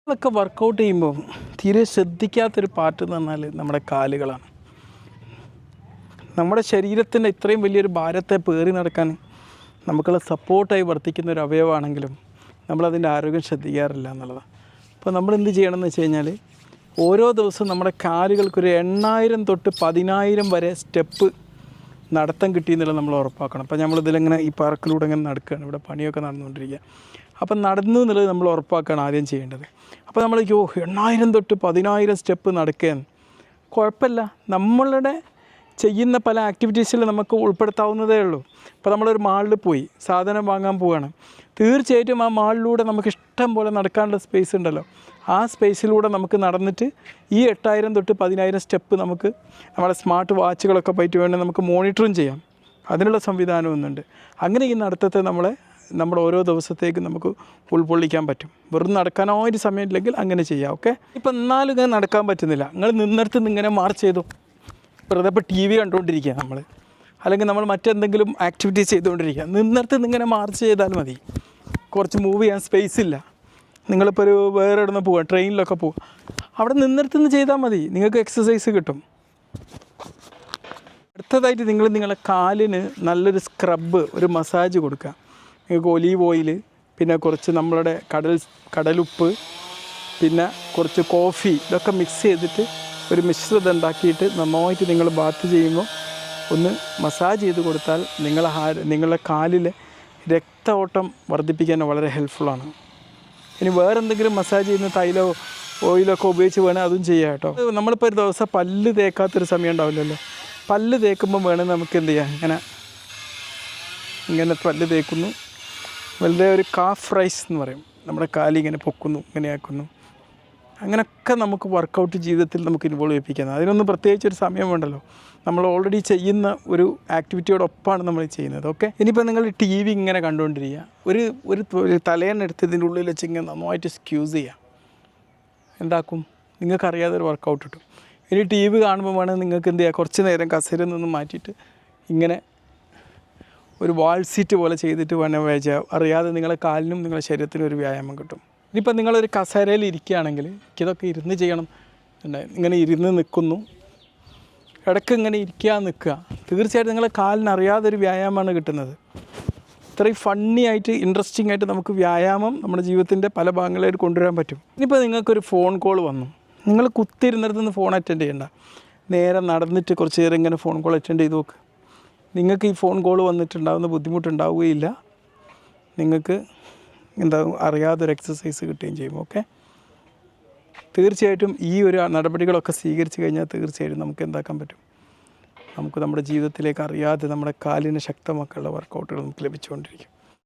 നമ്മളൊക്കെ വർക്കൗട്ട് ചെയ്യുമ്പോൾ തീരെ ശ്രദ്ധിക്കാത്തൊരു പാർട്ട് എന്ന് പറഞ്ഞാൽ നമ്മുടെ കാലുകളാണ്. നമ്മുടെ ശരീരത്തിൻ്റെ ഇത്രയും വലിയൊരു ഭാരത്തെ പേറി നടക്കാൻ നമുക്കുള്ള സപ്പോർട്ടായി വർത്തിക്കുന്ന ഒരു അവയവമാണെങ്കിലും നമ്മളതിൻ്റെ ആരോഗ്യം ശ്രദ്ധിക്കാറില്ല എന്നുള്ളതാണ്. അപ്പോൾ നമ്മൾ എന്ത് ചെയ്യണമെന്ന് വെച്ച് കഴിഞ്ഞാൽ ഓരോ ദിവസവും നമ്മുടെ കാലുകൾക്കൊരു 8,000 തൊട്ട് 10,000 വരെ സ്റ്റെപ്പ് നടത്തം കിട്ടിയെന്നുള്ളത് നമ്മൾ ഉറപ്പാക്കണം. അപ്പോൾ നമ്മളിതിലിങ്ങനെ ഈ പാർക്കിലൂടെ ഇങ്ങനെ നടക്കുകയാണ്, ഇവിടെ പണിയൊക്കെ നടന്നുകൊണ്ടിരിക്കുക. അപ്പം നടന്നു എന്നുള്ളത് നമ്മൾ ഉറപ്പാക്കുകയാണ് ആദ്യം ചെയ്യേണ്ടത്. അപ്പോൾ നമ്മൾ 8,000 തൊട്ട് 10,000 സ്റ്റെപ്പ് നടക്കുകയാണ്, കുഴപ്പമില്ല, നമ്മളുടെ ചെയ്യുന്ന പല ആക്ടിവിറ്റീസിൽ നമുക്ക് ഉൾപ്പെടുത്താവുന്നതേ ഉള്ളൂ. ഇപ്പോൾ നമ്മളൊരു മാളിൽ പോയി സാധനം വാങ്ങാൻ പോവുകയാണ്, തീർച്ചയായിട്ടും ആ മാളിലൂടെ നമുക്ക് ഇഷ്ടം പോലെ നടക്കാനുള്ള സ്പേസ് ഉണ്ടല്ലോ. ആ സ്പേസിലൂടെ നമുക്ക് നടന്നിട്ട് ഈ 8,000 തൊട്ട് 10,000 സ്റ്റെപ്പ് നമുക്ക് നമ്മുടെ സ്മാർട്ട് വാച്ചുകളൊക്കെ പറ്റി വേണ്ടി നമുക്ക് മോണിറ്ററും ചെയ്യാം. അതിനുള്ള സംവിധാനം ഒന്നുണ്ട്. അങ്ങനെ ഈ നടത്തത്തെ നമ്മുടെ ഓരോ ദിവസത്തേക്കും നമുക്ക് ഉൾക്കൊള്ളിക്കാൻ പറ്റും. വെറും നടക്കാനായിട്ട് സമയമില്ലെങ്കിൽ അങ്ങനെ ചെയ്യാം. ഓക്കെ, ഇപ്പം എന്നാലും ഇങ്ങനെ നടക്കാൻ പറ്റുന്നില്ല, നിങ്ങൾ നിന്നിടത്ത് നിന്ന് ഇങ്ങനെ മാർച്ച് ചെയ്തു, വെറുതെ ഇപ്പോൾ TV കണ്ടുകൊണ്ടിരിക്കുക നമ്മൾ, അല്ലെങ്കിൽ നമ്മൾ മറ്റെന്തെങ്കിലും ആക്ടിവിറ്റീസ് ചെയ്തുകൊണ്ടിരിക്കുക, നിന്നിടത്ത് നിന്ന് ഇങ്ങനെ മാർച്ച് ചെയ്താൽ മതി. കുറച്ച് മൂവ് ചെയ്യാൻ സ്പേസ് ഇല്ല, നിങ്ങളിപ്പോൾ ഒരു വേറെ ഇടന്ന് പോവുക, ട്രെയിനിലൊക്കെ പോവുക, അവിടെ നിന്നിടത്ത് നിന്ന് ചെയ്താൽ മതി, നിങ്ങൾക്ക് എക്സസൈസ് കിട്ടും. അടുത്തതായിട്ട് നിങ്ങളുടെ കാലിന് നല്ലൊരു സ്ക്രബ്, ഒരു മസാജ് കൊടുക്കുക. നിങ്ങൾക്ക് ഒലീവ് ഓയിൽ, പിന്നെ കുറച്ച് നമ്മളുടെ കടലുപ്പ്, പിന്നെ കുറച്ച് കോഫി, ഇതൊക്കെ മിക്സ് ചെയ്തിട്ട് ഒരു മിശ്രിതം ഉണ്ടാക്കിയിട്ട് നന്നായിട്ട് നിങ്ങൾ ബാത്ത് ചെയ്യുമ്പോൾ ഒന്ന് മസാജ് ചെയ്ത് കൊടുത്താൽ നിങ്ങളുടെ കാലിലെ രക്തഓട്ടം വർദ്ധിപ്പിക്കാൻ വളരെ ഹെൽപ്ഫുള്ളാണ്. ഇനി വേറെ എന്തെങ്കിലും മസാജ് ചെയ്യുന്ന തൈലോ ഓയിലൊക്കെ ഉപയോഗിച്ച് വേണേൽ അതും ചെയ്യാം കേട്ടോ. നമ്മളിപ്പോൾ ഒരു ദിവസം പല്ല് തേക്കാത്തൊരു സമയം ഉണ്ടാവില്ലല്ലോ, പല്ല് തേക്കുമ്പോൾ വേണമെങ്കിൽ നമുക്ക് എന്ത് ചെയ്യാം, ഇങ്ങനെ പല്ല് തേക്കുന്നു, വെറുതെ ഒരു കാഫ് റൈസ് എന്ന് പറയും, നമ്മുടെ കാലിങ്ങനെ പൊക്കുന്നു, ഇങ്ങനെ ആക്കുന്നു. അങ്ങനെയൊക്കെ നമുക്ക് വർക്കൗട്ട് ജീവിതത്തിൽ നമുക്ക് ഇൻവോൾവ് ചെയ്യിപ്പിക്കുന്നത്. അതിനൊന്നും പ്രത്യേകിച്ചൊരു സമയം വേണ്ടല്ലോ, നമ്മൾ ഓൾറെഡി ചെയ്യുന്ന ഒരു ആക്ടിവിറ്റിയോടൊപ്പമാണ് നമ്മൾ ചെയ്യുന്നത്. ഓക്കെ, ഇനിയിപ്പോൾ നിങ്ങൾ TV ഇങ്ങനെ കണ്ടുകൊണ്ടിരിക്കുക, ഒരു തലേന്നെടുത്ത് ഇതിൻ്റെ ഉള്ളിൽ വെച്ച് ഇങ്ങനെ നന്നായിട്ട് സ്ക്യൂസ് ചെയ്യുക, എന്താക്കും, നിങ്ങൾക്കറിയാതെ ഒരു വർക്കൗട്ട് കിട്ടും. ഇനി TV കാണുമ്പോൾ വേണമെങ്കിൽ നിങ്ങൾക്ക് എന്ത് ചെയ്യുക, കുറച്ച് നേരം കസേരയിൽ നിന്ന് മാറ്റിയിട്ട് ഇങ്ങനെ ഒരു വാൾ സീറ്റ് പോലെ ചെയ്തിട്ട് വേണം അറിയാതെ നിങ്ങളുടെ കാലിനും നിങ്ങളുടെ ശരീരത്തിനും ഒരു വ്യായാമം കിട്ടും. ഇനിയിപ്പോൾ നിങ്ങളൊരു കസേരയിൽ ഇരിക്കുകയാണെങ്കിൽ ഇതൊക്കെ ഇരുന്ന് ചെയ്യണം, ഇങ്ങനെ ഇരുന്ന് നിൽക്കുന്നു, ഇടയ്ക്ക് ഇങ്ങനെ നിൽക്കുക, തീർച്ചയായിട്ടും നിങ്ങളുടെ കാലിന് അറിയാതെ ഒരു വ്യായാമമാണ് കിട്ടുന്നത്. ഇത്രയും ഫണ്ണി ആയിട്ട് ഇൻട്രസ്റ്റിംഗ് ആയിട്ട് നമുക്ക് വ്യായാമം നമ്മുടെ ജീവിതത്തിൻ്റെ പല ഭാഗങ്ങളിലായിട്ട് കൊണ്ടുവരാൻ പറ്റും. ഇനിയിപ്പോൾ നിങ്ങൾക്കൊരു ഫോൺ കോൾ വന്നു, നിങ്ങൾ കുത്തിരുന്നിടത്ത് നിന്ന് ഫോൺ അറ്റൻഡ് ചെയ്യണ്ട, നേരെ നടന്നിട്ട് കുറച്ച് നേരം ഇങ്ങനെ ഫോൺ കോൾ അറ്റൻഡ് ചെയ്ത് നോക്ക്. നിങ്ങൾക്ക് ഈ ഫോൺ കോൾ വന്നിട്ടുണ്ടാകുന്ന ബുദ്ധിമുട്ടുണ്ടാവുകയില്ല, നിങ്ങൾക്ക് അറിയാതൊരു എക്സസൈസ് കിട്ടുകയും ചെയ്യും. ഓക്കെ, തീർച്ചയായിട്ടും ഈ ഒരു നടപടികളൊക്കെ സ്വീകരിച്ച് കഴിഞ്ഞാൽ തീർച്ചയായിട്ടും നമുക്ക് എന്താക്കാൻ പറ്റും, നമുക്ക് നമ്മുടെ ജീവിതത്തിലേക്ക് അറിയാതെ നമ്മുടെ കാലിനെ ശക്തമാക്കാനുള്ള വർക്കൗട്ടുകൾ നമുക്ക് ലഭിച്ചുകൊണ്ടിരിക്കും.